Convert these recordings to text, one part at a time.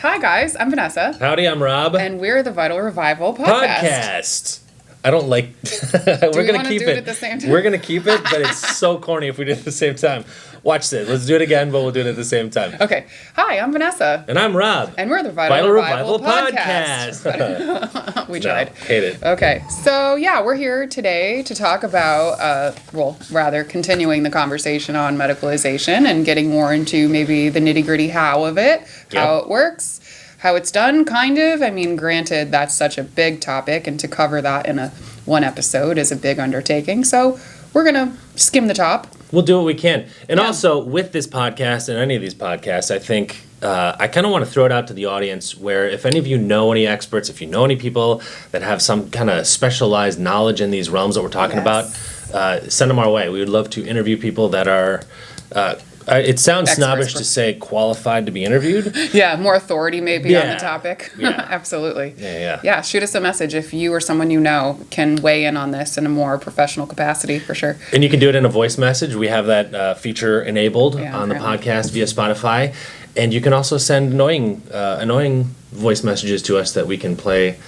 Hi guys, I'm Vanessa. Howdy, I'm Rob. And we're the Vital Revival podcast. I don't like. We're gonna keep do it at the same time? We're gonna keep it, but it's so corny if we do it at the same time. Watch this. Let's do it again, but we'll do it at the same time. Okay. Hi, I'm Vanessa. And I'm Rob. And we're the Vital Revival podcast. We tried. No, hate it. Okay. So yeah, we're here today to talk about, continuing the conversation on medicalization and getting more into maybe the nitty-gritty how of it, how it works. How it's done, kind of. I mean, granted, that's such a big topic, and to cover that in one episode is a big undertaking. So we're going to skim the top. We'll do what we can. And also, with this podcast and any of these podcasts, I think I kind of want to throw it out to the audience where if any of you know any experts, if you know any people that have some kind of specialized knowledge in these realms that we're talking about, send them our way. We would love to interview people that are... it sounds snobbish to say qualified to be interviewed. Yeah, more authority maybe on the topic. Yeah. Absolutely. Yeah, shoot us a message if you or someone you know can weigh in on this in a more professional capacity, for sure. And you can do it in a voice message. We have that feature enabled on the podcast via Spotify. And you can also send annoying voice messages to us that we can play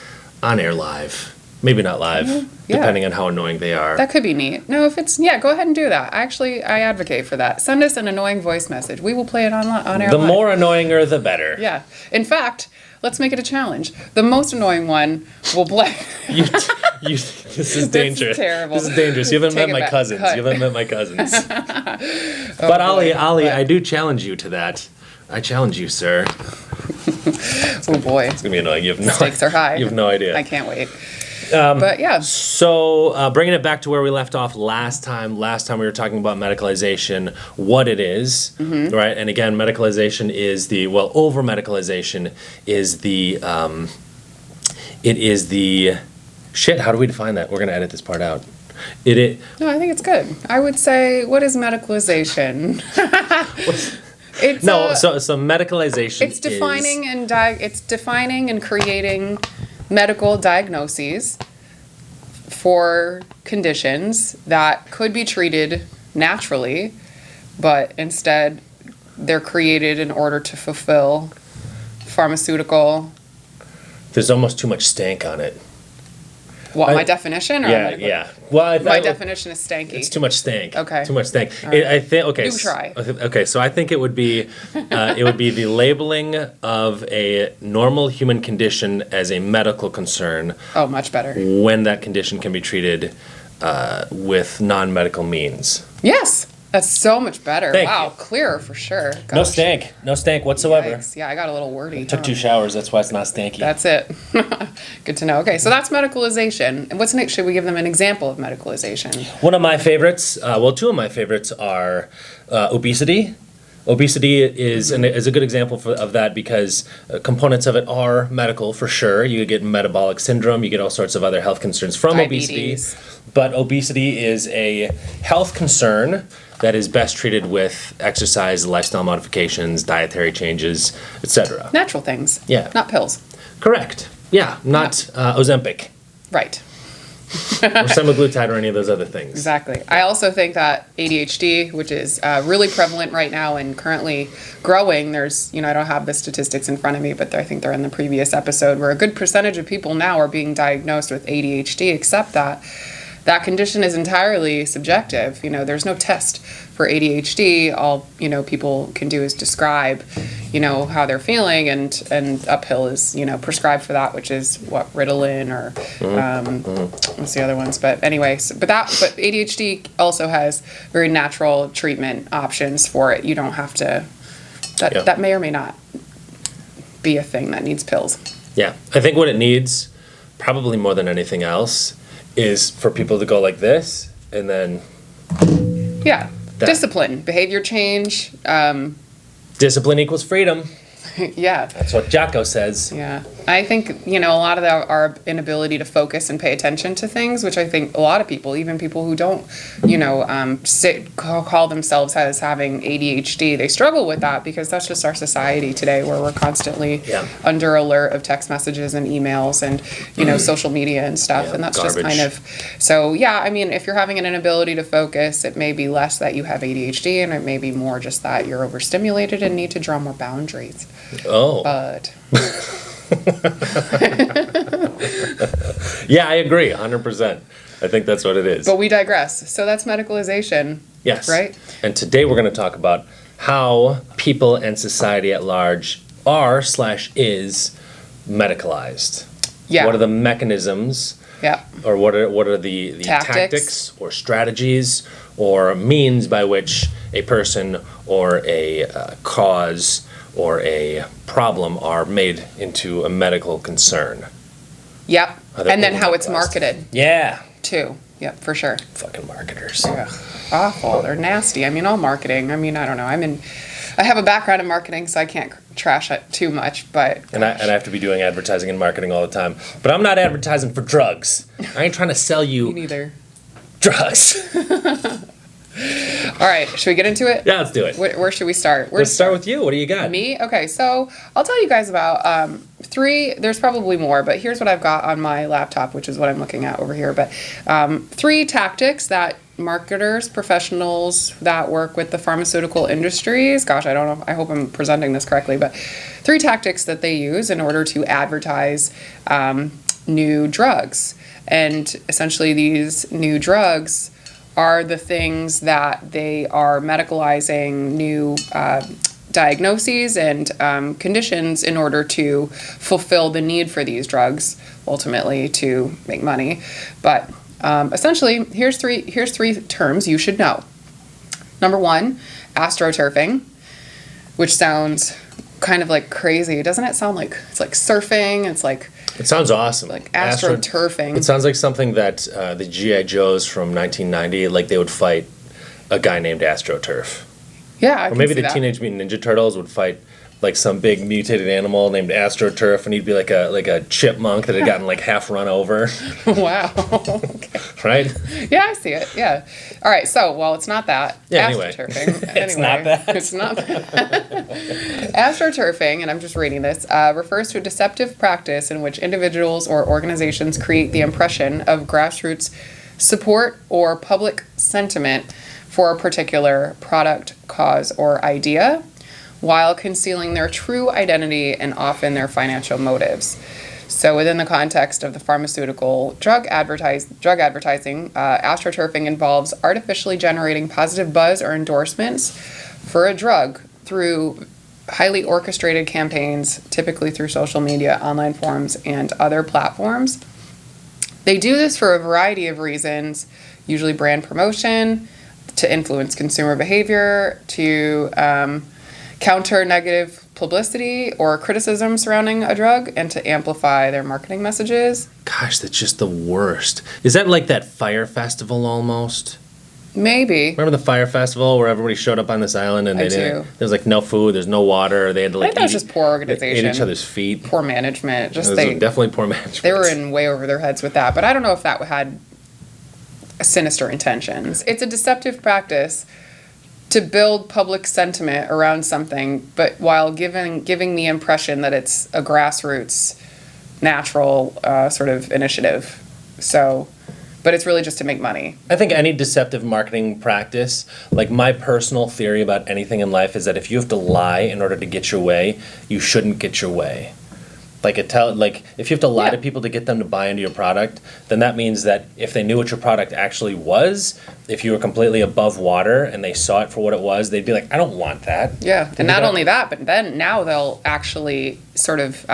on air live. Maybe not live, depending on how annoying they are. That could be neat. No, if it's, go ahead and do that. Actually, I advocate for that. Send us an annoying voice message. We will play it on air The live. more annoyinger, the better. Yeah. In fact, let's make it a challenge. The most annoying one will play. This is dangerous. This is terrible. This is dangerous. You haven't met my cousins. You haven't met my cousins. But Ollie, I do challenge you to that. I challenge you, sir. Oh boy. It's going to be annoying. Stakes are high. You have no idea. I can't wait. But yeah. So bringing it back to where we left off last time we were talking about medicalization, what it is, right? And again, medicalization is over-medicalization is shit, how do we define that? We're going to edit this part out. No, I think it's good. I would say, what is medicalization? So medicalization it's defining and creating medical diagnoses for conditions that could be treated naturally, but instead they're created in order to fulfill pharmaceutical. There's almost too much stank on it. What, my definition? Or Yeah. Well, my definition is stanky. It's too much stank. Okay. Too much stank. Right. I think. Okay. Do try. Okay. So I think it would be, the labeling of a normal human condition as a medical concern. Oh, much better. When that condition can be treated with non-medical means. Yes. That's so much better. Thank you. Clearer for sure. Gosh. No stank whatsoever. Yikes. Yeah, I got a little wordy. Took 2 showers, that's why it's not stanky. That's it. Good to know. Okay, so that's medicalization. And what's next? Should we give them an example of medicalization? One of my favorites, 2 of my favorites are obesity. Obesity is a good example of that because components of it are medical for sure. You get metabolic syndrome, you get all sorts of other health concerns from Diabetes. obesity. But obesity is a health concern that is best treated with exercise, lifestyle modifications, dietary changes, etc. Natural things. Yeah. Not pills. Correct. Yeah, not Ozempic. Right. Or semaglutide or any of those other things. Exactly. I also think that ADHD, which is really prevalent right now and currently growing, there's, I don't have the statistics in front of me, but I think they're in the previous episode, where a good percentage of people now are being diagnosed with ADHD, except that condition is entirely subjective. There's no test for ADHD. All, people can do is describe, how they're feeling, and uphill is, prescribed for that, which is what, Ritalin or what's the other ones? But anyway, but ADHD also has very natural treatment options for it. You don't have to, that may or may not be a thing that needs pills. Yeah, I think what it needs, probably more than anything else, is for people to go like this, and then... Yeah. Discipline, behavior change. Discipline equals freedom. Yeah. That's what Jocko says. Yeah. I think, a lot of our inability to focus and pay attention to things, which I think a lot of people, even people who don't, call themselves as having ADHD, they struggle with that because that's just our society today, where we're constantly under alert of text messages and emails and, social media and stuff. And that's garbage. Just kind of, so if you're having an inability to focus, it may be less that you have ADHD, and it may be more just that you're overstimulated and need to draw more boundaries. Oh. But Yeah, I agree, 100%. I think that's what it is. we digress. So that's medicalization. Yes. Right? And today we're going to talk about how people and society at large are/is medicalized. Yeah. What are the mechanisms? Yeah. Or what are the tactics or strategies or means by which a person or a cause or a problem are made into a medical concern? Yep. Are they And then how it's over-medicalized? marketed Yeah. too. Yep, for sure. Fucking marketers. Ugh, awful. They're nasty. I mean, all marketing. I mean, I don't know. I have a background in marketing, so I can't trash it too much, but And I have to be doing advertising and marketing all the time. But I'm not advertising for drugs. I ain't trying to sell me you neither. drugs. All right, should we get into it? Yeah, let's do it. Where should we start? Let's start with you. What do you got? Me? Okay, so I'll tell you guys about three. There's probably more, but here's what I've got on my laptop, which is what I'm looking at over here. But three tactics that marketers, professionals that work with the pharmaceutical industries, gosh, I don't know, I hope I'm presenting this correctly, but three tactics that they use in order to advertise new drugs. And essentially these new drugs are the things that they are medicalizing new diagnoses and conditions in order to fulfill the need for these drugs, ultimately to make money. But essentially, here's three terms you should know. Number one, astroturfing, which sounds kind of like crazy. Doesn't it sound like it's like surfing? It's like It sounds awesome. like astroturfing. It sounds like something that the G.I. Joes from 1990, like they would fight a guy named AstroTurf. Yeah, I Or can maybe see the that. Teenage Mutant Ninja Turtles would fight like some big mutated animal named AstroTurf, and he'd be like a chipmunk that had gotten like half run over, Wow. Okay. right? Yeah, I see it. Yeah. All right. So, well, it's not that. Yeah, anyway. Astroturfing. It's not that. It's not that. Astroturfing, and I'm just reading this, refers to a deceptive practice in which individuals or organizations create the impression of grassroots support or public sentiment for a particular product, cause, or idea, while concealing their true identity and often their financial motives. So within the context of the pharmaceutical drug advertising, astroturfing involves artificially generating positive buzz or endorsements for a drug through highly orchestrated campaigns, typically through social media, online forums, and other platforms. They do this for a variety of reasons, usually brand promotion, to influence consumer behavior, to counter negative publicity or criticism surrounding a drug, and to amplify their marketing messages. Gosh, that's just the worst. Is that like that fire festival almost? Maybe. Remember the fire festival where everybody showed up on this island and I they do. didn't, there was like no food, there's no water, they had to I like think that was just poor ate organization. each other's feet. Poor management. It Just was they definitely poor management. they were in way over their heads with that. But I don't know if that had sinister intentions. It's a deceptive practice to build public sentiment around something, but while giving the impression that it's a grassroots, natural sort of initiative. So, but it's really just to make money. I think any deceptive marketing practice, like my personal theory about anything in life is that if you have to lie in order to get your way, you shouldn't get your way. Like if you have to lie to people to get them to buy into your product, then that means that if they knew what your product actually was, if you were completely above water and they saw it for what it was, they'd be like, I don't want that. Yeah, and not only that, but then now they'll actually sort of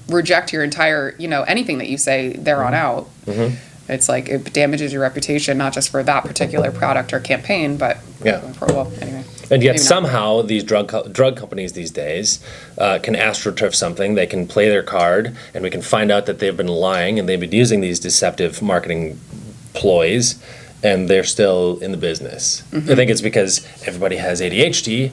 reject your entire, anything that you say there on out. Mm-hmm. It's like it damages your reputation, not just for that particular product or campaign, but anyway. And yet Maybe not. somehow these drug companies these days can astroturf something. They can play their card, and we can find out that they've been lying and they've been using these deceptive marketing ploys, and they're still in the business. Mm-hmm. I think it's because everybody has ADHD.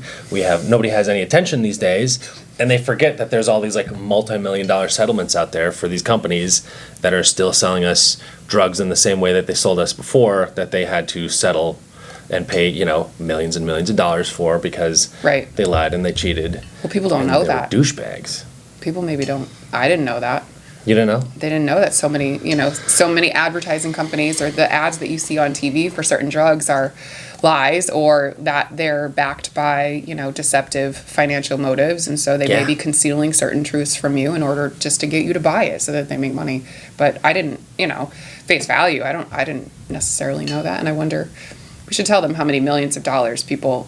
Nobody has any attention these days, and they forget that there's all these like multi-million-dollar settlements out there for these companies that are still selling us drugs in the same way that they sold us before, that they had to settle and pay, millions and millions of dollars for because Right. they lied and they cheated. Well, people don't and know they were that. douchebags. People maybe don't. I didn't know that. You didn't know? They didn't know that so many advertising companies or the ads that you see on TV for certain drugs are lies, or that they're backed by, deceptive financial motives. And so they may be concealing certain truths from you in order just to get you to buy it so that they make money. But I didn't, face value. I didn't necessarily know that. And I wonder, we should tell them how many millions of dollars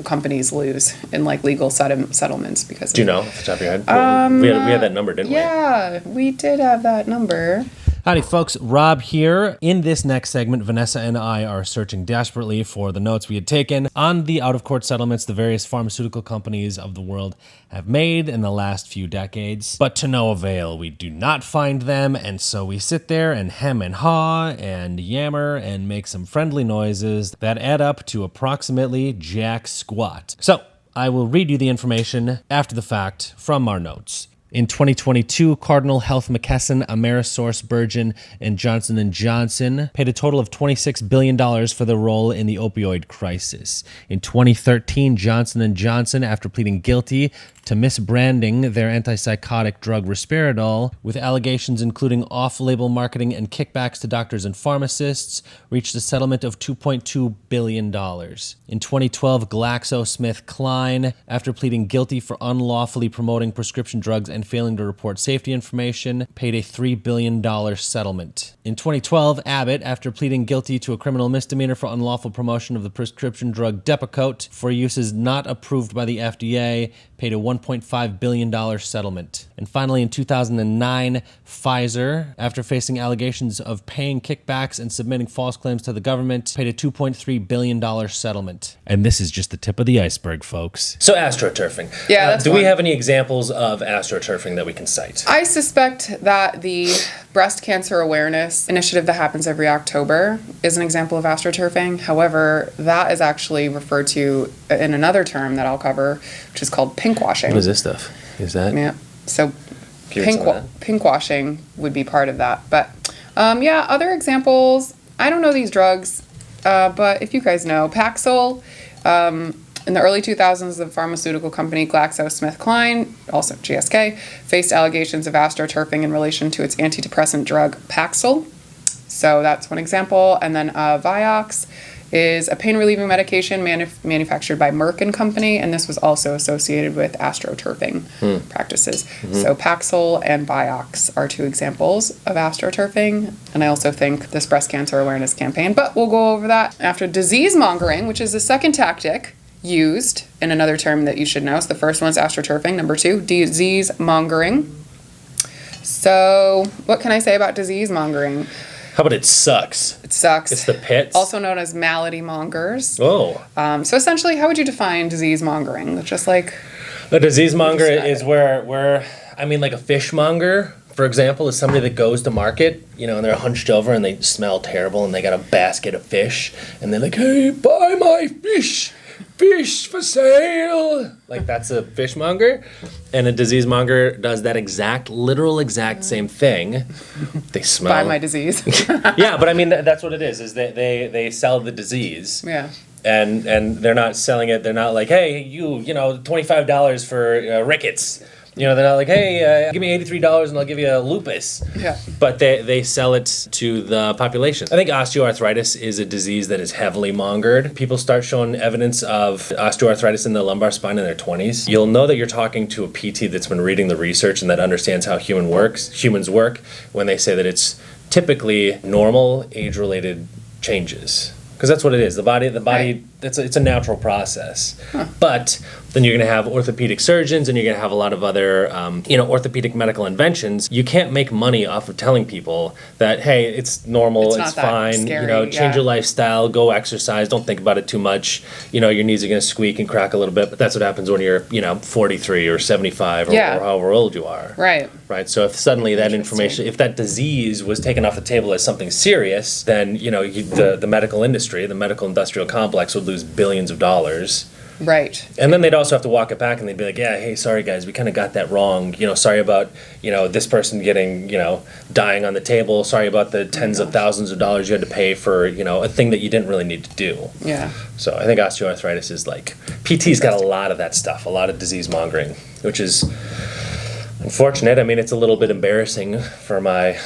companies lose in like legal settlements because Do you know off the top of your head? We had that number, didn't we? Yeah, we did have that number. Howdy, folks. Rob here. In this next segment, Vanessa and I are searching desperately for the notes we had taken on the out-of-court settlements the various pharmaceutical companies of the world have made in the last few decades. But to no avail, we do not find them, and so we sit there and hem and haw and yammer and make some friendly noises that add up to approximately jack squat. So I will read you the information after the fact from our notes. In 2022, Cardinal Health McKesson, AmerisourceBergen, and Johnson & Johnson paid a total of $26 billion for their role in the opioid crisis. In 2013, Johnson & Johnson, after pleading guilty to misbranding their antipsychotic drug Risperidol, with allegations including off-label marketing and kickbacks to doctors and pharmacists, reached a settlement of $2.2 billion. In 2012, GlaxoSmithKline, after pleading guilty for unlawfully promoting prescription drugs and failing to report safety information, paid a $3 billion settlement. In 2012, Abbott, after pleading guilty to a criminal misdemeanor for unlawful promotion of the prescription drug Depakote for uses not approved by the FDA, paid a $1.5 billion settlement. And finally, in 2009, Pfizer, after facing allegations of paying kickbacks and submitting false claims to the government, paid a $2.3 billion settlement. And this is just the tip of the iceberg, folks. So astroturfing. Yeah, that's do one. we have any examples of astroturfing that we can cite? I suspect that the breast cancer awareness initiative that happens every October is an example of astroturfing. However, that is actually referred to in another term that I'll cover, which is called pinkwashing. What is this stuff? Is that? Yeah. So pinkwashing would be part of that. But other examples, I don't know these drugs, but if you guys know, Paxil, in the early 2000s, the pharmaceutical company GlaxoSmithKline, also GSK, faced allegations of astroturfing in relation to its antidepressant drug Paxil. So that's one example. And then Vioxx is a pain-relieving medication manufactured by Merck & Company, and this was also associated with astroturfing practices. Mm-hmm. So Paxil and Vioxx are two examples of astroturfing, and I also think this breast cancer awareness campaign, but we'll go over that after. Disease mongering, which is the second tactic used in another term that you should know. So the first one's astroturfing. Number two, disease mongering. So what can I say about disease mongering? How about it sucks? It sucks. It's the pits. Also known as malady mongers. Oh. So essentially, how would you define disease mongering? Just like... A disease monger is where like a fishmonger, for example, is somebody that goes to market, and they're hunched over and they smell terrible and they got a basket of fish and they're like, hey, buy my fish for sale. Like, that's a fishmonger. And a disease monger does that literal same thing. They smell. Buy my disease. Yeah, but I mean, that's what it is they sell the disease. Yeah. And they're not selling it. They're not like, hey, $25 for rickets. They're not like, hey, give me $83 and I'll give you a lupus. Yeah. But they sell it to the population. I think osteoarthritis is a disease that is heavily mongered. People start showing evidence of osteoarthritis in the lumbar spine in their 20s. You'll know that you're talking to a PT that's been reading the research and that understands how humans work when they say that it's typically normal age-related changes. Because that's what it is. The body, right. It's a natural process. Huh. But then you're going to have orthopedic surgeons and you're going to have a lot of other, orthopedic medical inventions. You can't make money off of telling people that, hey, it's normal, it's fine, scary, change your lifestyle, go exercise, don't think about it too much. Your knees are going to squeak and crack a little bit, but that's what happens when you're, 43 or 75 or however old you are. Right. Right. So if suddenly that information, if that disease was taken off the table as something serious, then, the medical industry, the medical industrial complex would lose billions of dollars. Right. And then they'd also have to walk it back and they'd be like, yeah, hey, sorry guys, we kind of got that wrong. Sorry about, this person getting, dying on the table. Sorry about the tens of thousands of dollars you had to pay for, a thing that you didn't really need to do. Yeah. So I think osteoarthritis is like, PT's got a lot of that stuff, a lot of disease mongering, which is, unfortunate. I mean, it's a little bit embarrassing for my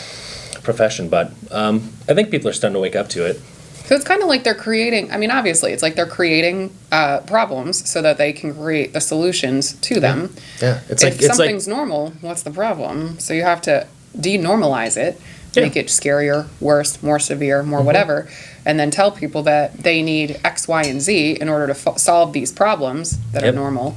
profession, but I think people are starting to wake up to it. So it's kind of like they're creating, I mean, obviously, it's like they're creating problems so that they can create the solutions to them. Yeah. If something's normal, what's the problem? So you have to denormalize it, make it scarier, worse, more severe, more whatever, and then tell people that they need X, Y, and Z in order to solve these problems that are normal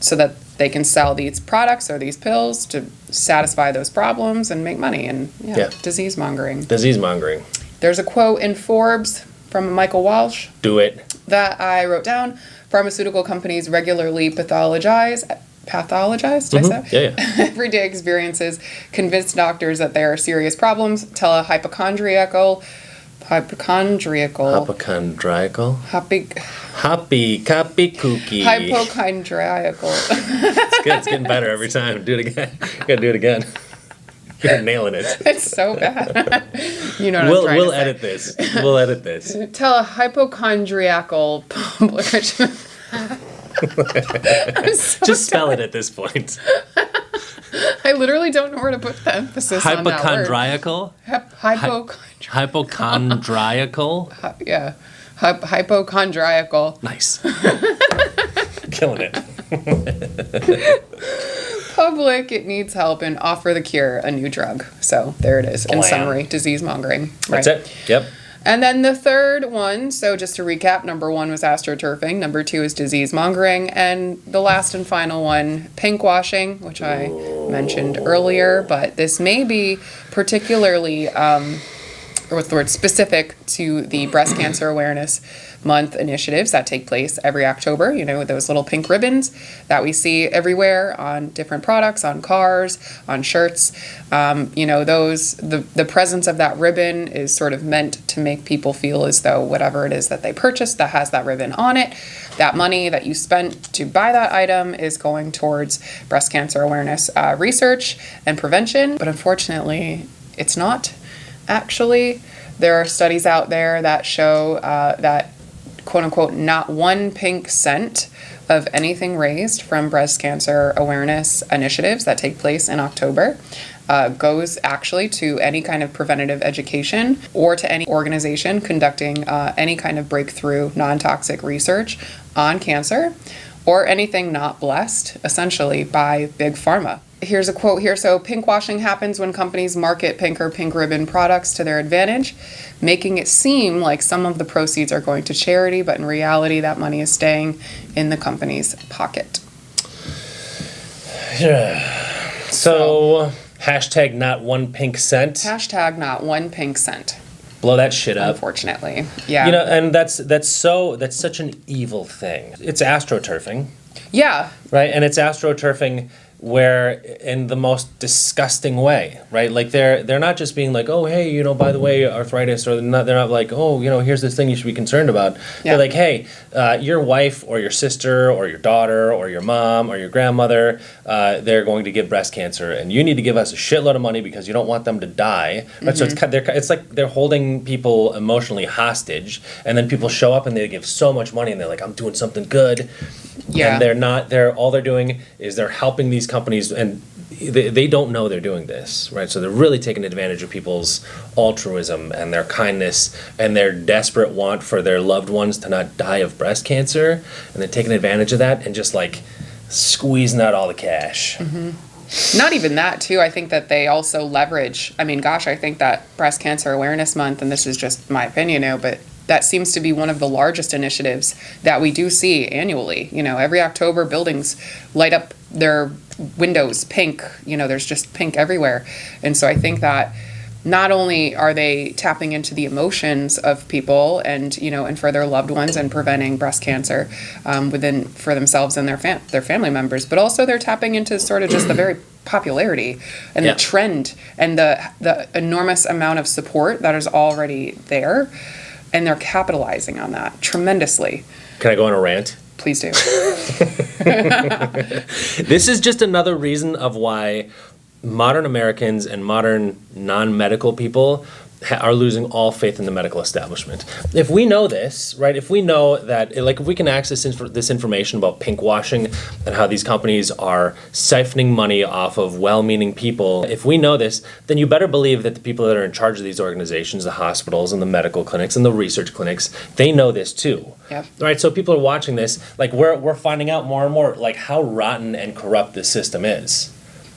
so that they can sell these products or these pills to satisfy those problems and make money. And disease mongering. Disease mongering. There's a quote in Forbes from Michael Walsh. Do it. That I wrote down. Pharmaceutical companies regularly pathologize, did I say? Everyday experiences convince doctors that there are serious problems, tell a hypochondriacal. Hypochondriacal. Hypochondriacal. It's good. It's getting better every time. Do it again. You gotta do it again. You're nailing it. It's so bad. You know what I'm trying to say. Edit this. We'll edit this. Tell a hypochondriacal publication. Just spell it at this point. I literally don't know where to put the emphasis on that word. Hypochondriacal? Hypochondriacal? Yeah. Hypochondriacal. Nice. Killing it. Public, it needs help, and offer the cure, a new drug. So there it is. In summary, disease mongering. Right? That's it. Yep. And then the third one, so just to recap, number 1 was astroturfing, number 2 is disease mongering, and the last and final one, pinkwashing, which I mentioned earlier, but this may be particularly, specific to the breast cancer awareness month initiatives that take place every October, those little pink ribbons that we see everywhere on different products, on cars, on shirts. The presence of that ribbon is sort of meant to make people feel as though whatever it is that they purchased that has that ribbon on it, that money that you spent to buy that item is going towards breast cancer awareness research and prevention. But unfortunately, it's not. Actually, there are studies out there that show that quote-unquote, not 1 pink cent of anything raised from breast cancer awareness initiatives that take place in October goes actually to any kind of preventative education or to any organization conducting any kind of breakthrough non-toxic research on cancer or anything not blessed, essentially, by big pharma. Here's a quote here. So, pinkwashing happens when companies market pink or pink ribbon products to their advantage, making it seem like some of the proceeds are going to charity, but in reality, that money is staying in the company's pocket. So, hashtag not 1 pink cent. Hashtag not 1 pink cent. Blow that shit up. Unfortunately. Yeah. And that's such an evil thing. It's astroturfing. Yeah. Right? And it's astroturfing where in the most disgusting way, right? Like they're not just being like, oh, hey, by the way, arthritis, or they're not like, oh, here's this thing you should be concerned about. Yeah. They're like, hey, your wife or your sister or your daughter or your mom or your grandmother, they're going to get breast cancer, and you need to give us a shitload of money because you don't want them to die. Right? So it's like they're holding people emotionally hostage, and then people show up and they give so much money and they're like, I'm doing something good. Yeah. And all they're doing is they're helping these companies, and they don't know they're doing this, right? So they're really taking advantage of people's altruism and their kindness and their desperate want for their loved ones to not die of breast cancer, and they're taking advantage of that and just like squeezing out all the cash. Mm-hmm. Not even that, too. I think that they also leverage, I think that Breast Cancer Awareness Month, and this is just my opinion now, but that seems to be one of the largest initiatives that we do see annually. Every October, buildings light up their windows pink. There's just pink everywhere. And so I think that not only are they tapping into the emotions of people and, and for their loved ones and preventing breast cancer for themselves and their family members, but also they're tapping into sort of just the very popularity and the trend and the enormous amount of support that is already there. And they're capitalizing on that tremendously. Can I go on a rant? Please do. This is just another reason of why modern Americans and modern non-medical people are losing all faith in the medical establishment. If we know this, right, if we know that, like, if we can access this information about pinkwashing and how these companies are siphoning money off of well-meaning people, if we know this, then you better believe that the people that are in charge of these organizations, the hospitals and the medical clinics and the research clinics, they know this too. Yep. Right, so people are watching this, like, we're finding out more and more, like, how rotten and corrupt this system is.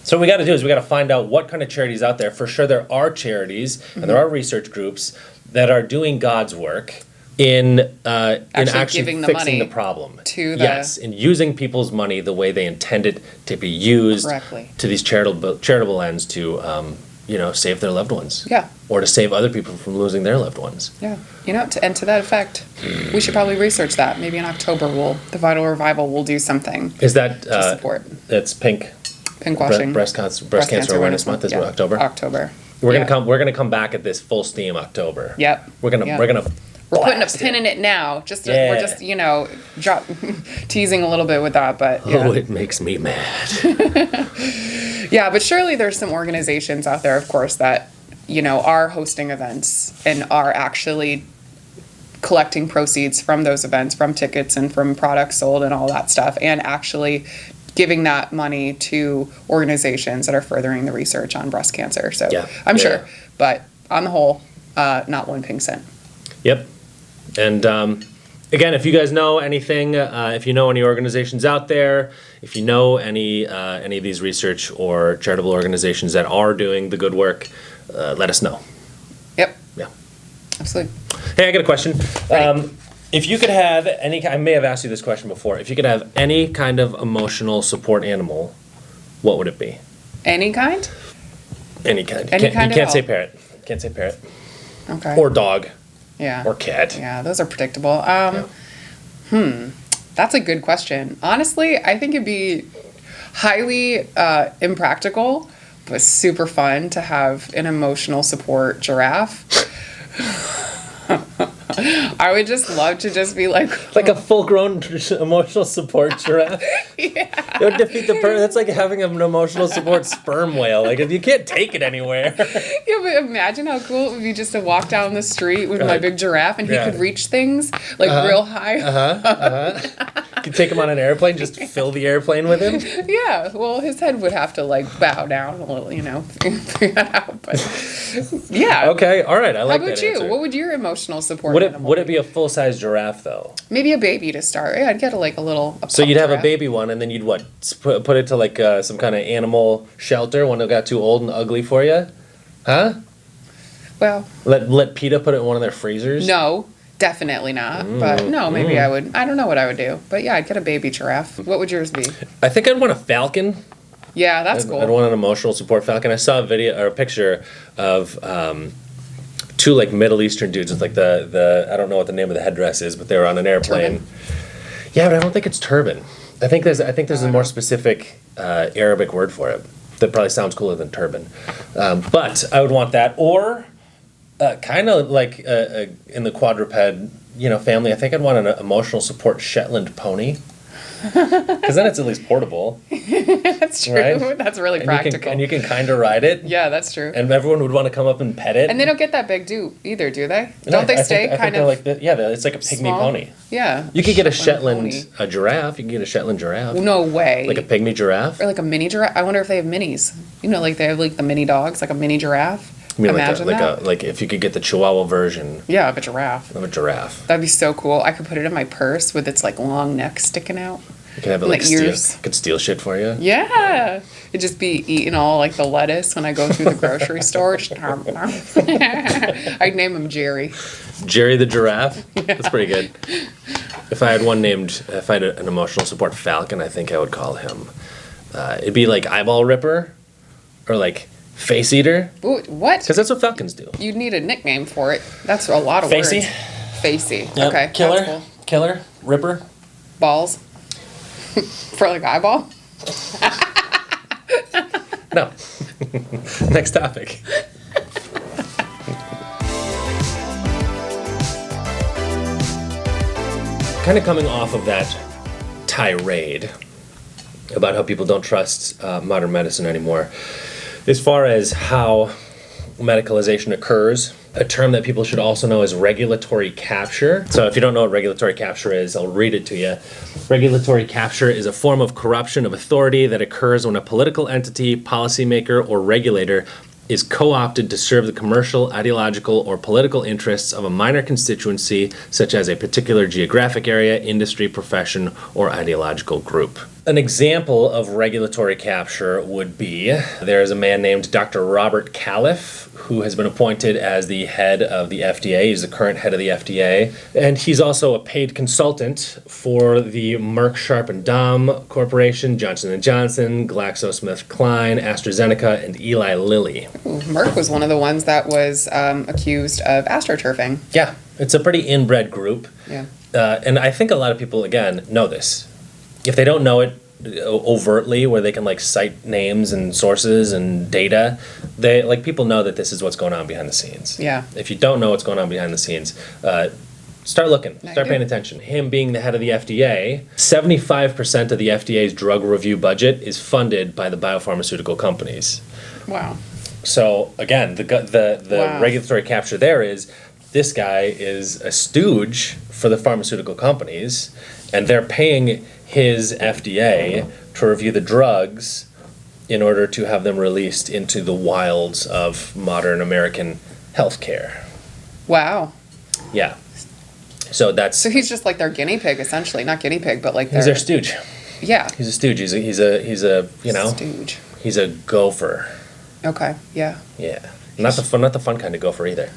So what we got to do is we got to find out what kind of charities out there. For sure, there are charities and there are research groups that are doing God's work in actually giving the fixing money the problem. to the Yes, in using people's money the way they intended to be used correctly to these charitable ends to save their loved ones. Yeah. Or to save other people from losing their loved ones. Yeah, to that effect, we should probably research that. Maybe in October, the Vital Revival will do something. Is that to support? That's Pinkwashing. Breast Cancer Awareness Month is October. October. We're gonna come back at this full steam October. Yep. We're gonna We're putting a pin in it now. We're just teasing a little bit with that, but yeah. Oh, it makes me mad. Yeah, but surely there's some organizations out there, of course, that are hosting events and are actually collecting proceeds from those events, from tickets and from products sold and all that stuff, and actually giving that money to organizations that are furthering the research on breast cancer. So I'm sure, but on the whole, not one pink cent. Yep. And again, if you guys know anything, if you know any organizations out there, if you know any of these research or charitable organizations that are doing the good work, let us know. Yep. Yeah. Absolutely. Hey, I got a question. If you could have I may have asked you this question before. If you could have any kind of emotional support animal, what would it be? Any kind? Any kind. Any You kind can't at say all? parrot. Can't say parrot. Okay. Or dog. Yeah. Or cat. Yeah, those are predictable. That's a good question. Honestly, I think it'd be highly impractical, but super fun to have an emotional support giraffe. I would just love to just be like a full-grown emotional support giraffe. Yeah. It would defeat the purpose. That's like having an emotional support sperm whale. Like, if you can't take it anywhere. Yeah, but imagine how cool it would be just to walk down the street with my big giraffe and he could reach things like real high. You could take him on an airplane, just fill the airplane with him. Yeah, well, his head would have to like bow down a little, figure that out. But yeah. Okay, all right. I like that. How about you? Answer. What would your emotional support animal Would it be a full-size giraffe though? Maybe a baby to start. Yeah, I'd get a So you'd have giraffe. a baby one, and then you'd what? Put it to like some kind of animal shelter when it got too old and ugly for you, huh? Well, let PETA put it in one of their freezers. no, definitely not. But no, maybe I would. I don't know what I would do. But yeah, I'd get a baby giraffe. What would yours be? I think I'd want a falcon. Yeah, that's cool. I'd want an emotional support falcon. I saw a video or a picture of two like Middle Eastern dudes with like the I don't know what the name of the headdress is, but they were on an airplane. Turban. Yeah, but I don't think it's turban. I think there's a more specific Arabic word for it that probably sounds cooler than turban. But I would want that, or kind of like in the quadruped family. I think I'd want an emotional support Shetland pony. Because then it's at least portable. That's true. Right? That's really practical. And you can kind of ride it. Yeah, that's true. And everyone would want to come up and pet it. And they don't get that big either, do they? No, Don't they I stay think kind they're of like it's like a pygmy small? pony. Yeah. You could get a Shetland Shetland giraffe. You can get a Shetland giraffe. No way. Like a pygmy giraffe. Or like a mini giraffe. I wonder if they have minis. Like they have like the mini dogs, like a mini giraffe. I mean, Imagine that. like if you could get the Chihuahua version Yeah, of a giraffe. of a giraffe. That'd be so cool. I could put it in my purse with its like long neck sticking out. You could have it Like steal. ears. Could steal shit for you. Yeah. It'd just be eating all like the lettuce when I go through the grocery store. Just, I'd name him Jerry. Jerry the giraffe. That's pretty good. If I had an emotional support falcon, I think I would call him. It'd be like eyeball ripper, or like face eater. Ooh, what? Because that's what falcons do. You'd need a nickname for it. That's a lot of Facey? words. Facey. Yep. Okay. Killer. That's cool. Killer. Ripper. Balls. For like eyeball? No. Next topic. Kind of coming off of that tirade about how people don't trust modern medicine anymore, as far as how over-medicalization occurs. A term that people should also know is regulatory capture. So if you don't know what regulatory capture is, I'll read it to you. Regulatory capture is a form of corruption of authority that occurs when a political entity, policymaker, or regulator is co-opted to serve the commercial, ideological, or political interests of a minor constituency, such as a particular geographic area, industry, profession, or ideological group. An example of regulatory capture would be, there is a man named Dr. Robert Califf, who has been appointed as the head of the FDA. He's the current head of the FDA. And he's also a paid consultant for the Merck Sharp and Dohme Corporation, Johnson & Johnson, GlaxoSmithKline, AstraZeneca, and Eli Lilly. Ooh, Merck was one of the ones that was accused of astroturfing. Yeah, it's a pretty inbred group. Yeah. And I think a lot of people, again, know this. If they don't know it overtly, where they can like cite names and sources and data, they like people know that this is what's going on behind the scenes. Yeah. If you don't know what's going on behind the scenes, start looking, I start do. paying attention. Him being the head of the FDA, 75% of the FDA's drug review budget is funded by the biopharmaceutical companies. Wow. So again, the Wow. regulatory capture there is this guy is a stooge for the pharmaceutical companies, and they're paying his FDA to review the drugs in order to have them released into the wilds of modern American healthcare. Wow. Yeah. So that's So he's just like their guinea pig, essentially. Not guinea pig, but like he's their stooge. Yeah. He's a stooge. He's a you know Stooge. he's a gopher. Okay. Yeah. Yeah. Not the fun kind of gopher either.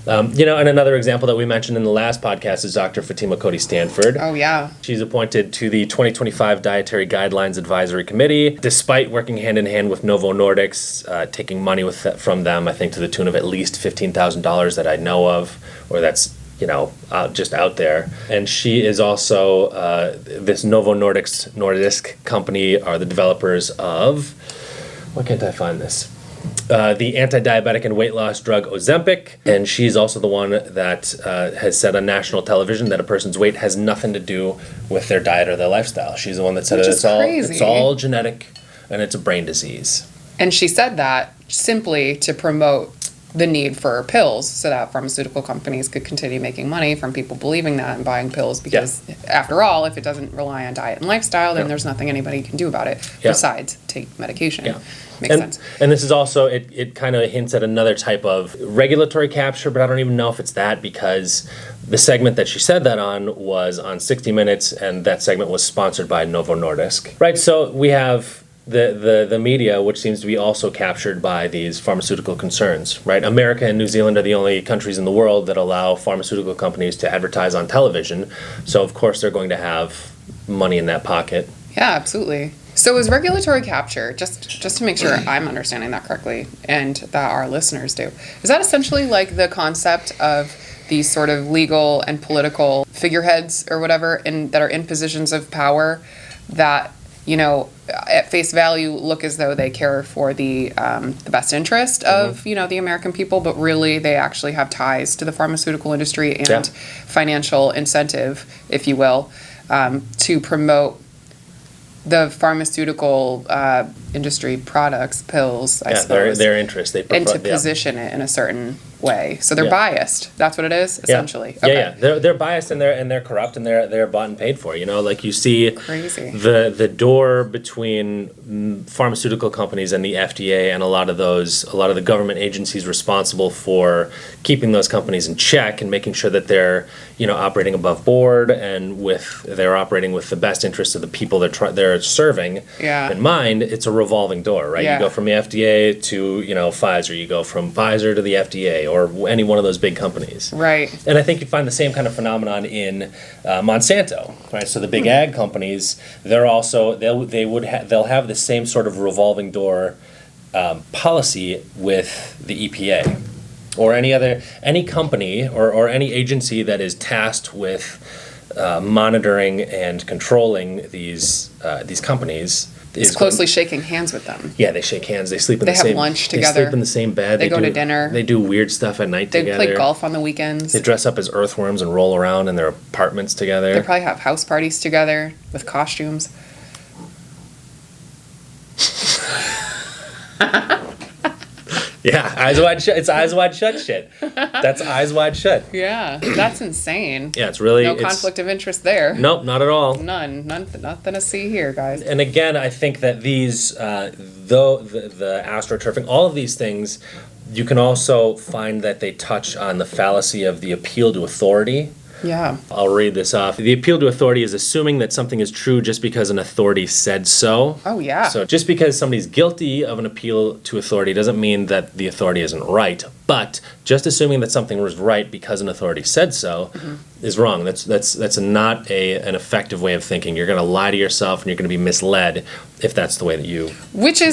And another example that we mentioned in the last podcast is Dr. Fatima Cody Stanford. Oh yeah. She's appointed to the 2025 Dietary Guidelines Advisory Committee, despite working hand in hand with Novo Nordisk, taking money from them, I think to the tune of at least $15,000 that I know of, or that's just out there. And she is also, this Novo Nordisk company are the developers of, why can't I find this? The anti-diabetic and weight loss drug Ozempic, and she's also the one that has said on national television that a person's weight has nothing to do with their diet or their lifestyle. She's the one that said Which is it's crazy. all genetic and it's a brain disease. And she said that simply to promote the need for pills so that pharmaceutical companies could continue making money from people believing that and buying pills because after all, if it doesn't rely on diet and lifestyle, then there's nothing anybody can do about it besides take medication. Yeah. Makes sense. And this is also, it kind of hints at another type of regulatory capture, but I don't even know if it's that because the segment that she said that on was on 60 Minutes, and that segment was sponsored by Novo Nordisk. Right, so we have the media, which seems to be also captured by these pharmaceutical concerns, right? America and New Zealand are the only countries in the world that allow pharmaceutical companies to advertise on television, so of course they're going to have money in that pocket. Yeah, absolutely. So is regulatory capture, just to make sure I'm understanding that correctly and that our listeners do, is that essentially like the concept of these sort of legal and political figureheads or whatever that are in positions of power that, at face value look as though they care for the best interest of, the American people, but really they actually have ties to the pharmaceutical industry and financial incentive, if you will, to promote the pharmaceutical industry products, pills, I suppose. Their interest. They prefer, and to position it in a certain way. So they're biased. That's what it is, essentially. Yeah. They're biased and they're corrupt and they're bought and paid for. Like you see Crazy. the door between pharmaceutical companies and the FDA and a lot of the government agencies responsible for keeping those companies in check and making sure that they're operating above board and they're operating with the best interests of the people they're serving in mind. It's a revolving door, right? Yeah. You go from the FDA to Pfizer. You go from Pfizer to the FDA or any one of those big companies. Right. And I think you find the same kind of phenomenon in Monsanto, right? So the big ag companies, they're also they'll have the same sort of revolving door policy with the EPA or any company or any agency that is tasked with monitoring and controlling these companies. Is closely shaking hands with them. Yeah, they shake hands. They sleep in They the have same. lunch They together. sleep in the same bed. They go to dinner. They do weird stuff at night They together. play golf on the weekends. They dress up as earthworms and roll around in their apartments together. They probably have house parties together with costumes. Yeah, eyes wide shut. It's eyes wide shut shit. That's eyes wide shut. Yeah, that's insane. Yeah, it's really no conflict of interest there. Nope, not at all. None, nothing to see here, guys. And again, I think that these, though the astroturfing, all of these things, you can also find that they touch on the fallacy of the appeal to authority. Yeah. I'll read this off. The appeal to authority is assuming that something is true just because an authority said so. Oh, yeah. So just because somebody's guilty of an appeal to authority doesn't mean that the authority isn't right. But just assuming that something was right because an authority said so is wrong. That's not an effective way of thinking. You're going to lie to yourself and you're going to be misled if that's the way that you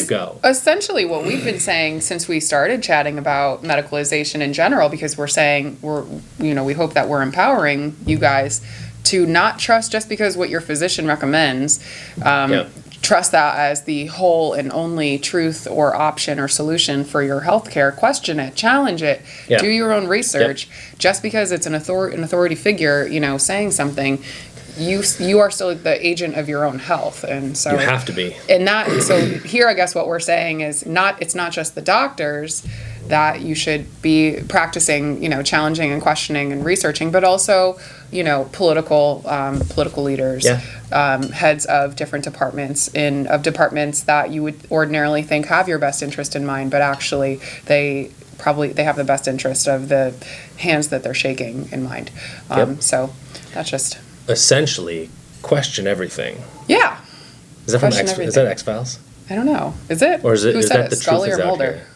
go. Essentially what we've been saying since we started chatting about medicalization in general, because we're saying we hope that we're empowering you guys to not trust just because what your physician recommends. Trust that as the whole and only truth or option or solution for your healthcare. Question it, challenge it, do your own research. Just because it's an authority figure, saying something, you are still the agent of your own health, and so you have to be. And so here, I guess what we're saying is it's not just the doctors that you should be practicing, challenging and questioning and researching, but also, political leaders, heads of different departments that you would ordinarily think have your best interest in mind, but actually they have the best interest of the hands that they're shaking in mind. So that's just essentially question everything. Yeah. Is that X-Files? I don't know. Is it? Or is that the Scully truth or is Mulder? out here?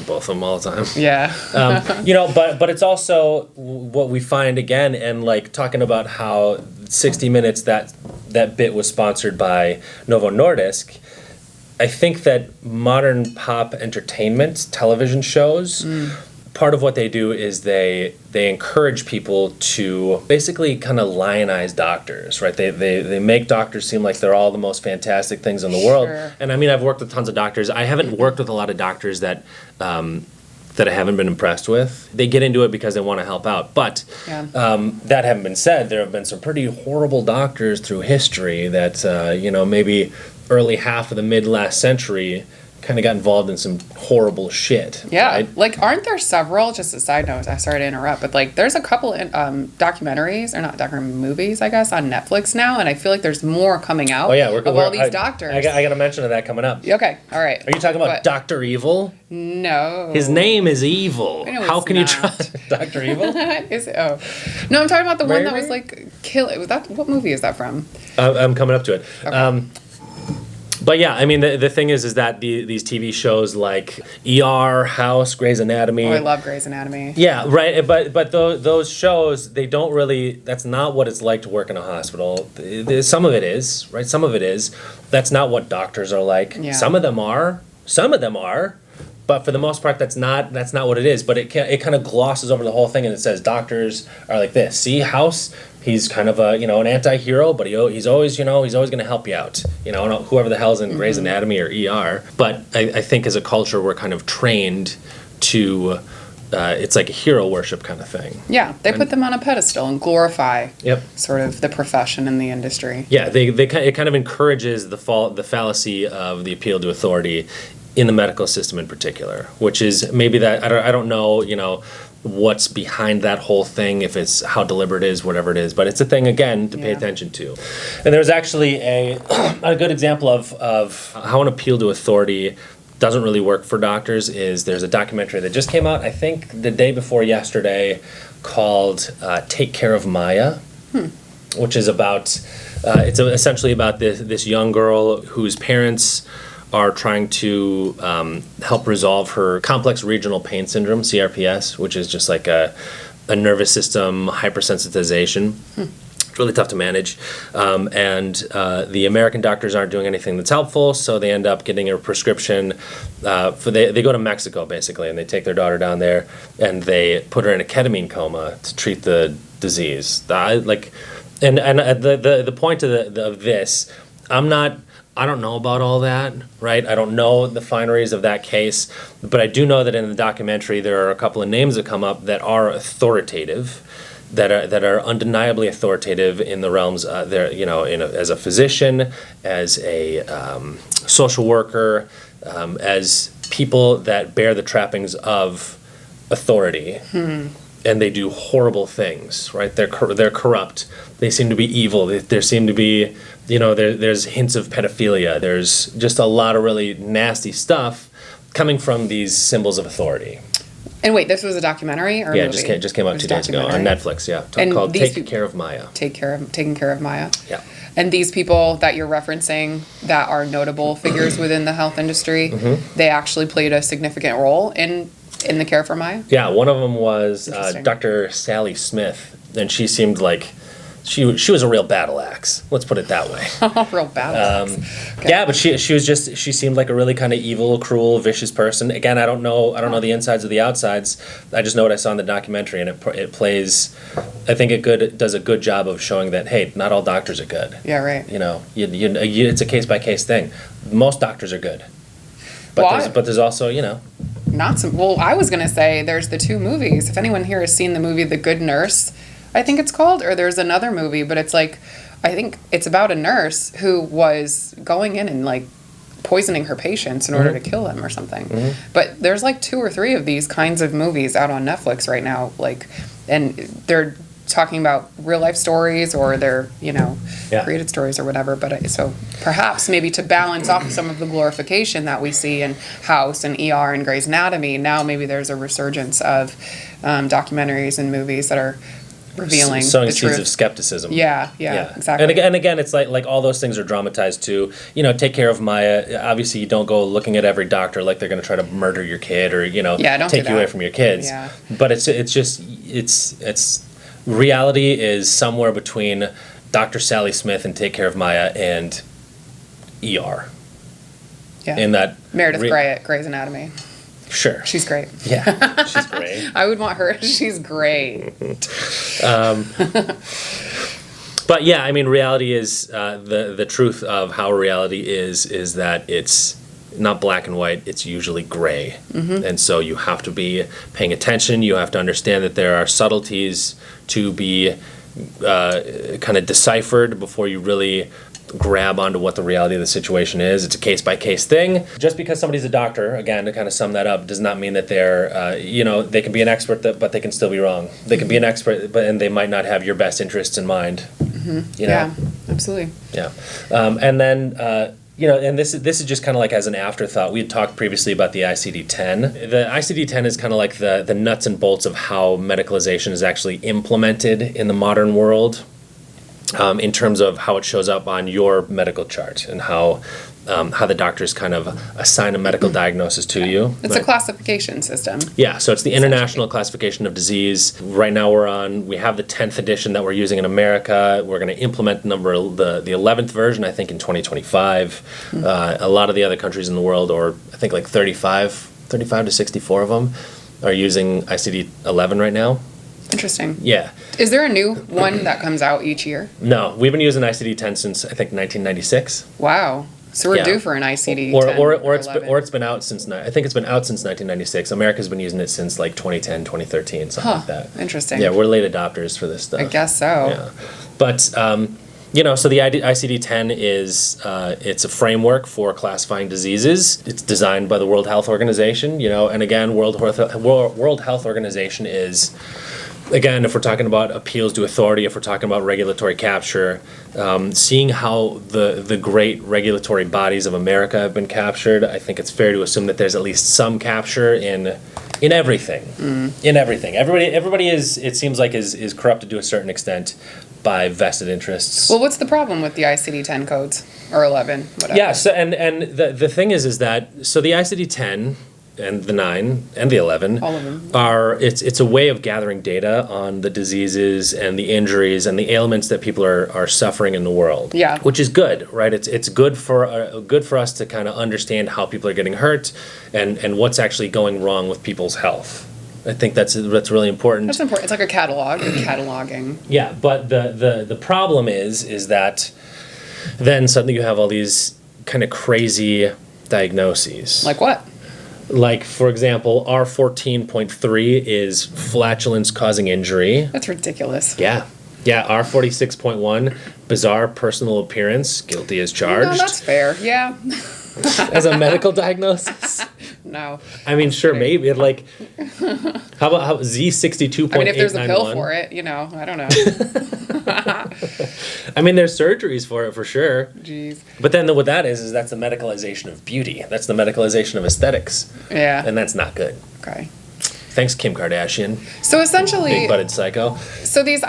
Both of them all the time. Yeah. But it's also what we find again, and like talking about how 60 Minutes, that bit was sponsored by Novo Nordisk. I think that modern pop entertainment television shows, part of what they do is they encourage people to basically kind of lionize doctors, right? They make doctors seem like they're all the most fantastic things in the world. And I mean, I've worked with tons of doctors. I haven't worked with a lot of doctors that I haven't been impressed with. They get into it because they want to help out. But that having been said, there have been some pretty horrible doctors through history that, maybe early half of the mid last century kind of got involved in some horrible shit. Yeah. Right? Like, aren't there several, just a side note, I'm sorry to interrupt, but like there's a couple documentaries, or not documentaries, movies, I guess, on Netflix now, and I feel like there's more coming out of all these doctors. I got a mention of that coming up. Okay, all right. Are you talking about Dr. Evil? No. His name is Evil. How can you trust Dr. Evil? Is it? Oh. No, I'm talking about the one that was like, what movie is that from? I'm coming up to it. Okay. But yeah, I mean, the thing is that these TV shows like ER, House, Grey's Anatomy. Oh, I love Grey's Anatomy. Yeah, right. But those shows, they don't really. That's not what it's like to work in a hospital. Some of it is, right? Some of it is. That's not what doctors are like. Yeah. Some of them are. But for the most part, that's not what it is. But it kind of glosses over the whole thing, and it says doctors are like this. See, House. He's kind of an anti-hero, but he's always going to help you out. Whoever the hell's in Grey's Anatomy or ER. But I think as a culture, we're kind of trained to, it's like a hero worship kind of thing. Yeah, they put them on a pedestal and glorify Yep. sort of the profession and the industry. Yeah, it kind of encourages the fallacy of the appeal to authority in the medical system in particular, which is maybe that, I don't know, what's behind that whole thing, if it's how deliberate it is, whatever it is, but it's a thing again to pay attention to. And there's actually a good example of how an appeal to authority doesn't really work for doctors. There's a documentary that just came out, I think the day before yesterday, called Take Care of Maya, which is about it's essentially about this young girl whose parents are trying to help resolve her complex regional pain syndrome, CRPS, which is just like a nervous system hypersensitization. It's really tough to manage. And the American doctors aren't doing anything that's helpful, so they end up getting a prescription. They go to Mexico, basically, and they take their daughter down there, and they put her in a ketamine coma to treat the disease. The point of this, I don't know about all that, right? I don't know the fineries of that case, but I do know that in the documentary there are a couple of names that come up that are authoritative, that are undeniably authoritative in the realms as a physician, as a social worker, as people that bear the trappings of authority, and they do horrible things, right? They're corrupt. They seem to be evil. There seem to be, there's hints of pedophilia. There's just a lot of really nasty stuff coming from these symbols of authority. And wait, this was a documentary or a movie? Just came out 2 days ago on Netflix. Yeah, called "Taking Care of Maya." Taking Care of Maya. Yeah. And these people that you're referencing that are notable figures within the health industry, they actually played a significant role in the care for Maya? Yeah, one of them was Dr. Sally Smith, and she seemed like she was a real battle axe. Let's put it that way. Real battle axe. Okay. Yeah, but she seemed like a really kind of evil, cruel, vicious person. Again, I don't know the insides or the outsides. I just know what I saw in the documentary, and it plays. I think it does a good job of showing that, hey, not all doctors are good. Yeah, right. It's a case by case thing. Most doctors are good, but there's also not some. Well, I was gonna say there's the 2 movies. If anyone here has seen the movie The Good Nurse, I think it's called, or there's another movie, but it's like, I think it's about a nurse who was going in and like poisoning her patients in order to kill them or something. But there's like 2 or 3 of these kinds of movies out on Netflix right now, and they're talking about real life stories or they're created stories or whatever. But so perhaps maybe to balance off some of the glorification that we see in House and ER and Grey's Anatomy, now maybe there's a resurgence of documentaries and movies that are revealing sowing the seeds truth. of skepticism. Yeah, exactly. And again, it's like all those things are dramatized too. Take care of Maya. Obviously, you don't go looking at every doctor like they're going to try to murder your kid or don't take do you away that. from your kids. Yeah. But it's reality is somewhere between Dr. Sally Smith and Take Care of Maya and ER. Yeah. In that Meredith Grey at Grey's Anatomy. Sure. She's great. Yeah, she's great. I would want her. She's great. But yeah, I mean, reality is the truth of how reality is that it's not black and white. It's usually gray, and so you have to be paying attention. You have to understand that there are subtleties to be kind of deciphered before you really grab onto what the reality of the situation is. It's a case-by-case thing. Just because somebody's a doctor, again, to kind of sum that up, does not mean that they're, they can be an expert, but they can still be wrong. They can be an expert, and they might not have your best interests in mind. Yeah, absolutely. Yeah. And then, and this is just kind of like as an afterthought. We had talked previously about the ICD-10. The ICD-10 is kind of like the nuts and bolts of how medicalization is actually implemented in the modern world. In terms of how it shows up on your medical chart and how the doctors kind of assign a medical diagnosis to you. It's a classification system. Yeah, so it's the International Classification of Disease. Right now we have the 10th edition that we're using in America. We're going to implement the 11th version, I think, in 2025. A lot of the other countries in the world, or I think like 35 to 64 of them, are using ICD-11 right now. Interesting. Yeah. Is there a new one that comes out each year? No, we've been using ICD-10 since I think 1996. Wow. So we're due for an ICD-10 or it's been out since I think it's been out since 1996. America's been using it since like 2010, 2013, something like that. Interesting. Yeah, we're late adopters for this stuff. I guess so. Yeah, but so the ICD-10 is it's a framework for classifying diseases. It's designed by the World Health Organization. And again, World Health Organization is. Again, if we're talking about appeals to authority, if we're talking about regulatory capture, seeing how the great regulatory bodies of America have been captured, I think it's fair to assume that there's at least some capture in everything. In everything. Everybody is, it seems like, is corrupted to a certain extent by vested interests. Well, what's the problem with the ICD-10 codes? Or 11, whatever. Yeah, so, and the thing is that, so the ICD-10... and the 9 and the 11 all of them it's a way of gathering data on the diseases and the injuries and the ailments that people are suffering in the world. Yeah, which is good, right? It's good for us to kind of understand how people are getting hurt and what's actually going wrong with people's health. I think that's really important. That's important. It's like a catalog, cataloging. Yeah, but the problem is that then suddenly you have all these kind of crazy diagnoses. Like what? Like, for example, R14.3 is flatulence causing injury. That's ridiculous. Yeah. Yeah, R46.1, bizarre personal appearance, guilty as charged. No, that's fair. Yeah. as a medical diagnosis? No. I mean, sure, maybe. Like, how about Z62.891? I mean, if there's a pill for it, I don't know. I mean, there's surgeries for it for sure. Jeez. But then what that is that's the medicalization of beauty. That's the medicalization of aesthetics. Yeah. And that's not good. Okay. Thanks, Kim Kardashian. So essentially, Big-butted psycho. so these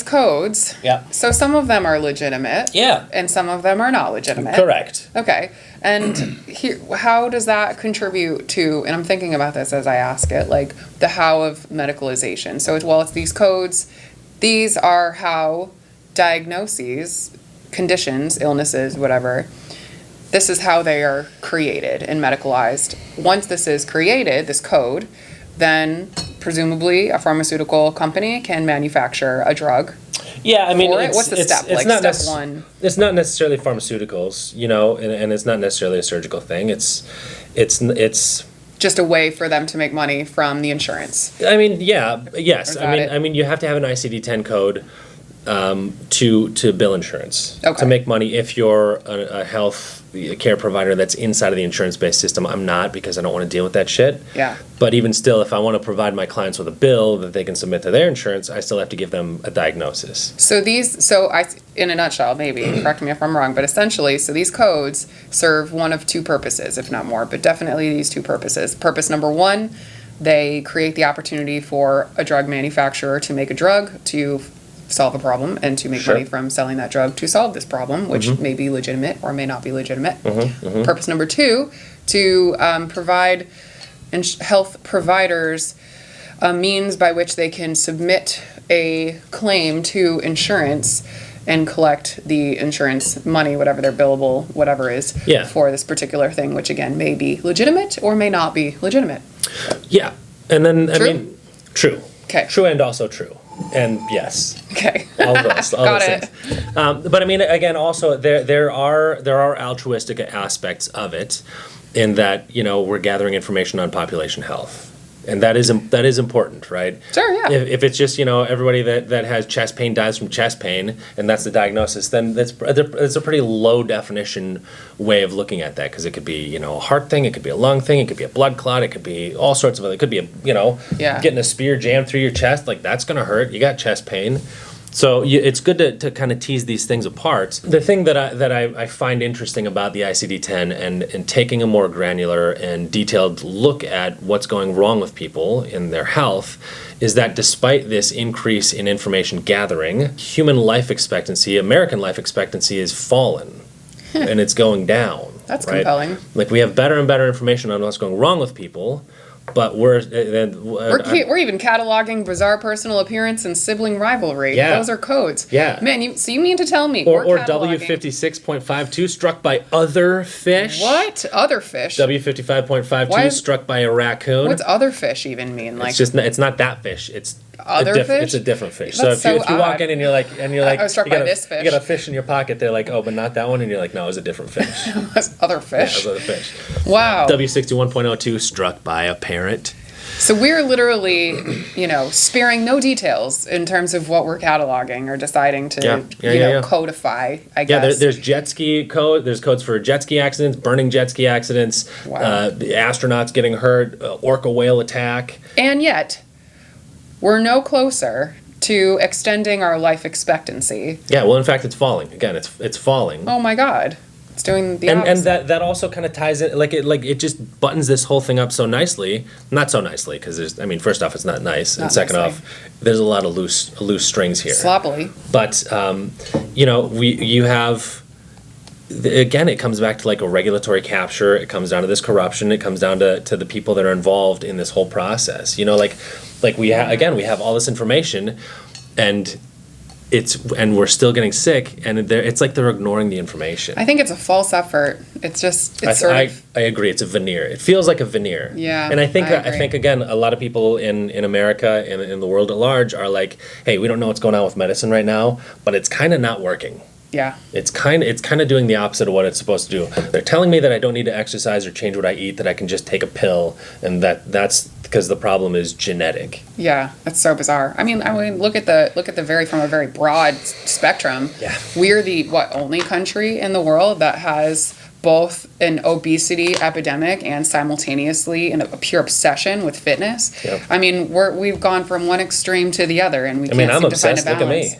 codes, Yeah. so some of them are legitimate. Yeah. And some of them are not legitimate. Correct. Okay. And here, how does that contribute to, and I'm thinking about this as I ask it, like the how of medicalization. So it's these codes, these are how diagnoses, conditions, illnesses, whatever, this is how they are created and medicalized. Once this is created, this code, then presumably a pharmaceutical company can manufacture a drug. Yeah, I mean, What's the step? Like not step one. It's not necessarily pharmaceuticals, and it's not necessarily a surgical thing. It's Just a way for them to make money from the insurance. I mean, yeah, yes. Or is that it? I mean, you have to have an ICD-10 code to bill insurance Okay. to make money if you're a health care provider that's inside of the insurance-based system. I'm not, because I don't want to deal with that shit. Yeah. But even still, if I want to provide my clients with a bill that they can submit to their insurance, I still have to give them a diagnosis. In a nutshell, maybe, correct me if I'm wrong, but essentially, so these codes serve one of two purposes, if not more, but definitely these two purposes. Purpose number one, they create the opportunity for a drug manufacturer to make a drug to solve a problem and to make Sure. money from selling that drug to solve this problem, which may be legitimate or may not be legitimate. Purpose number two, to provide health providers a means by which they can submit a claim to insurance and collect the insurance money, whatever their billable, whatever is, Yeah. for this particular thing, which again may be legitimate or may not be legitimate. Yeah. And then, True? I mean, true. 'Kay. True and also true. And yes. Okay. All those. All Got those it. things. But I mean, again, also there are altruistic aspects of it, in that we're gathering information on population health, and that is important, right? Sure, yeah. If it's just everybody that has chest pain dies from chest pain, and that's the diagnosis, then it's a pretty low definition way of looking at that, because it could be a heart thing, it could be a lung thing, it could be a blood clot, it could be all sorts of other. It could be Yeah. getting a spear jammed through your chest, like that's gonna hurt. You got chest pain. So it's good to kind of tease these things apart. The thing that I find interesting about the ICD-10 and taking a more granular and detailed look at what's going wrong with people in their health is that despite this increase in information gathering, human life expectancy, American life expectancy, is fallen. And it's going down. That's right? compelling. Like, we have better and better information on what's going wrong with people, but we're even cataloging bizarre personal appearance and sibling rivalry. Yeah. Those are codes. Yeah. Man, you mean to tell me or we're cataloging- W56.52 struck by other fish. What? Other fish? W55.52 Why is- struck by a raccoon. What's other fish even mean? Like, it's not that fish. It's Other fish? It's a different fish. That's so if you so walk odd. in and you're like I was struck you by got this fish. You got a fish in your pocket. They're like, oh, but not that one, and you're like, no, it's a different fish. That's other Yeah, fish. it's other fish. Wow. W61.02 struck by a parrot. So we're literally, sparing no details in terms of what we're cataloging or deciding to, Yeah. codify, I Yeah, guess. there's jet ski code. There's codes for jet ski accidents, burning jet ski accidents, Wow. the astronauts getting hurt, orca whale attack. And yet, we're no closer to extending our life expectancy. Yeah, well, in fact, it's falling. Again, it's falling. Oh my God. It's doing the And opposite. that also kind of ties in, it just buttons this whole thing up so nicely. Not so nicely, because first off, it's not nice, and Not second nicely. off, there's a lot of loose strings here. Sloppily. But you have. Again, it comes back to like a regulatory capture. It comes down to this corruption. It comes down to the people that are involved in this whole process. We have all this information, and we're still getting sick, and it's like they're ignoring the information. I think it's a false effort. It's just, I agree. It's a veneer. It feels like a veneer. Yeah, And I think I agree. again, a lot of people in America and in the world at large are like, hey, we don't know what's going on with medicine right now, but it's kind of not working. Yeah. It's kind of doing the opposite of what it's supposed to do. They're telling me that I don't need to exercise or change what I eat, that I can just take a pill, and that's because the problem is genetic. Yeah, that's so bizarre. I mean, look at the from a very broad spectrum. Yeah. We're the only country in the world that has both an obesity epidemic and simultaneously a pure obsession with fitness. Yep. I mean, we've gone from one extreme to the other, and we can't I'm seem to find a obsessed. Look at balance. me.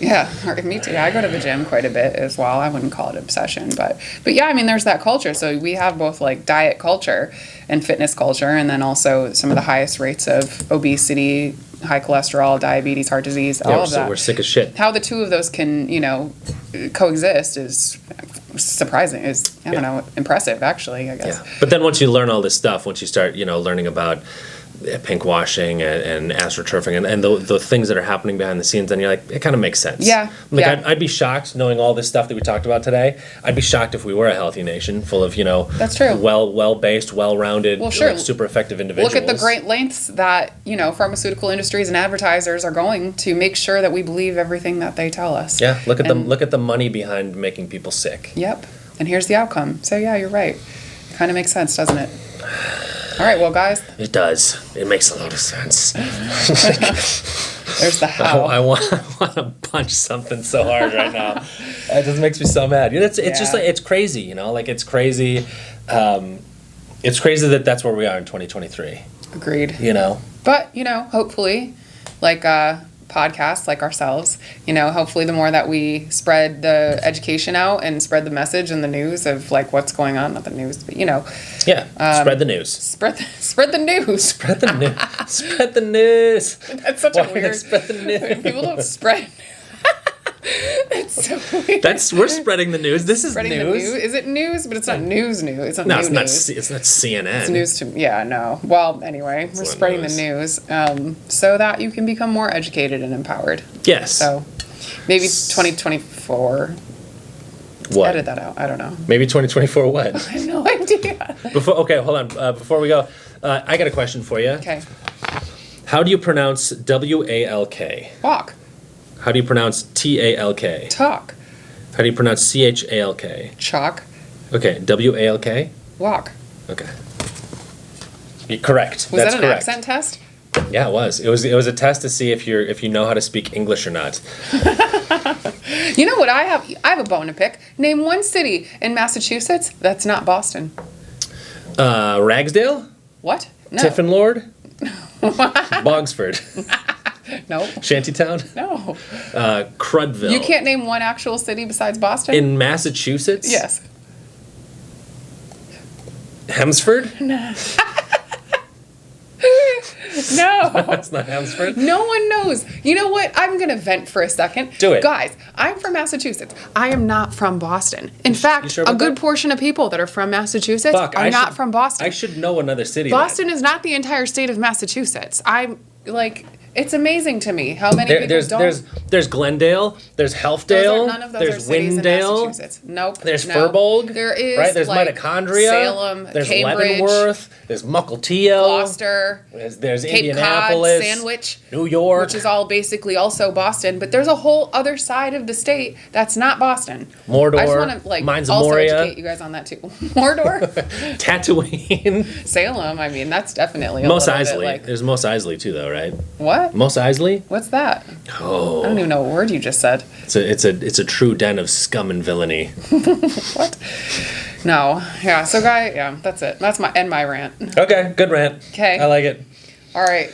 Yeah, me too. I go to the gym quite a bit as well. I wouldn't call it obsession, but yeah, I mean, there's that culture. So we have both like diet culture and fitness culture, and then also some of the highest rates of obesity, high cholesterol, diabetes, heart disease, all of that. We're sick as shit. How the two of those can, coexist is surprising. Is I don't know, impressive actually, I guess. Yeah. But then once you learn all this stuff, once you start, learning about pinkwashing and astroturfing and the things that are happening behind the scenes, then you're like, it kind of makes sense. Yeah. I'd be shocked knowing all this stuff that we talked about today. I'd be shocked if we were a healthy nation full of, That's true. well-based, well-rounded, Well, sure. super effective individuals. Look at the great lengths that, pharmaceutical industries and advertisers are going to make sure that we believe everything that they tell us. Yeah, look at the money behind making people sick. Yep. And here's the outcome. So yeah, you're right. Kind of makes sense, doesn't it? All right, well, guys. It does. It makes a lot of sense. There's the how. I want to punch something so hard right now. It just makes me so mad. It's just like, it's crazy, it's crazy. It's crazy that that's where we are in 2023. Agreed. But, hopefully, like podcasts like ourselves, hopefully the more that we spread the education out and spread the message and the news of like what's going on, not the news, but Yeah, spread the news. Spread the news. Spread the news. Spread the news. That's such a weird. Spread the news. People don't spread. It's so weird. We're spreading the news. This is Spreading news. The news. Is it news? But it's not news. It's not No, news. it's not CNN. It's news to no. Well, anyway, we're spreading the news so that you can become more educated and empowered. Yes. So maybe 2024. What? Edit that out. I don't know. Maybe 2024 what? I have no idea. Okay, hold on. Before we go, I got a question for you. Okay. How do you pronounce WALK? Walk. How do you pronounce TALK? Talk. How do you pronounce CHALK? Chalk. Okay, WALK? Walk. Okay. You're correct. Was That's that an correct. accent test? Yeah, it was. It was a test to see if you know how to speak English or not. You know what I have? I have a bone to pick. Name one city in Massachusetts that's not Boston. Ragsdale? What? No. Tiffinlord? Bogsford? No. Shantytown? No. Crudville? You can't name one actual city besides Boston? In Massachusetts? Yes. Hemsford? No. That's not Hemsford. No one knows. You know what? I'm going to vent for a second. Do it. Guys, I'm from Massachusetts. I am not from Boston. In fact, sure a about good that? portion of people that are from Massachusetts are not from Boston. I should know another city. Boston is not the entire state of Massachusetts. I'm like, it's amazing to me how many people don't. There's Glendale, there's Helfdale, None of those there's are cities Windale, in Massachusetts. Nope. there's no. Furbolg, There is, right? There's like, Mitochondria, Salem, there's Cambridge, Leavenworth, there's Mukilteo, Gloucester, there's Cape Indianapolis, Cod, Sandwich, New York, which is all basically also Boston, but there's a whole other side of the state that's not Boston. Mordor, I just want to Mines of also Moria, educate you guys on that too. Mordor, Tatooine, Salem. I mean, that's definitely a Mos little bit Eisley. like, There's Mos Eisley too, though, right? what? Mos Eisley. What's that? Oh, I don't even know what word you just said. it's a true den of scum and villainy. What? No. Yeah. So, that's it. That's my rant. Okay, good rant. 'Kay. I like it. All right.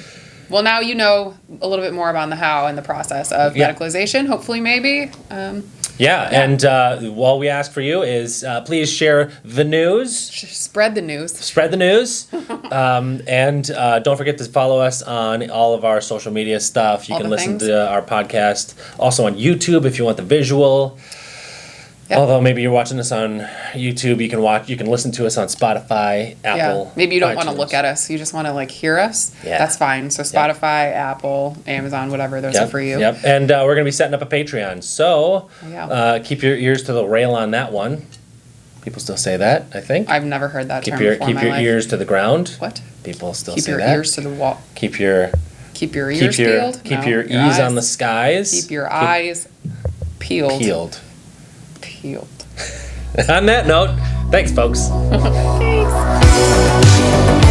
Well, now you know a little bit more about the how and the process of medicalization. Hopefully, maybe. And all we ask for you is please share the news. Spread the news. Spread the news. And don't forget to follow us on all of our social media stuff. You All can the listen things. to our podcast also on YouTube if you want the visual. Yep. Although maybe you're watching this on YouTube, you can listen to us on Spotify, Apple. Yeah. Maybe you don't want to iTunes. look at us. You just want to like hear us. Yeah. That's fine. So Spotify, Apple, Amazon, whatever, those are for you. Yep. And we're going to be setting up a Patreon. So keep your ears to the rail on that one. People still say that, I think. I've never heard that Keep term your before in keep my your life. ears to the ground. What? People still Keep say your that. ears to the wall. Keep your ears peeled. Keep No, your ears on the skies. Keep your eyes peeled. Peeled. Peeled. On that note, thanks, folks. Thanks.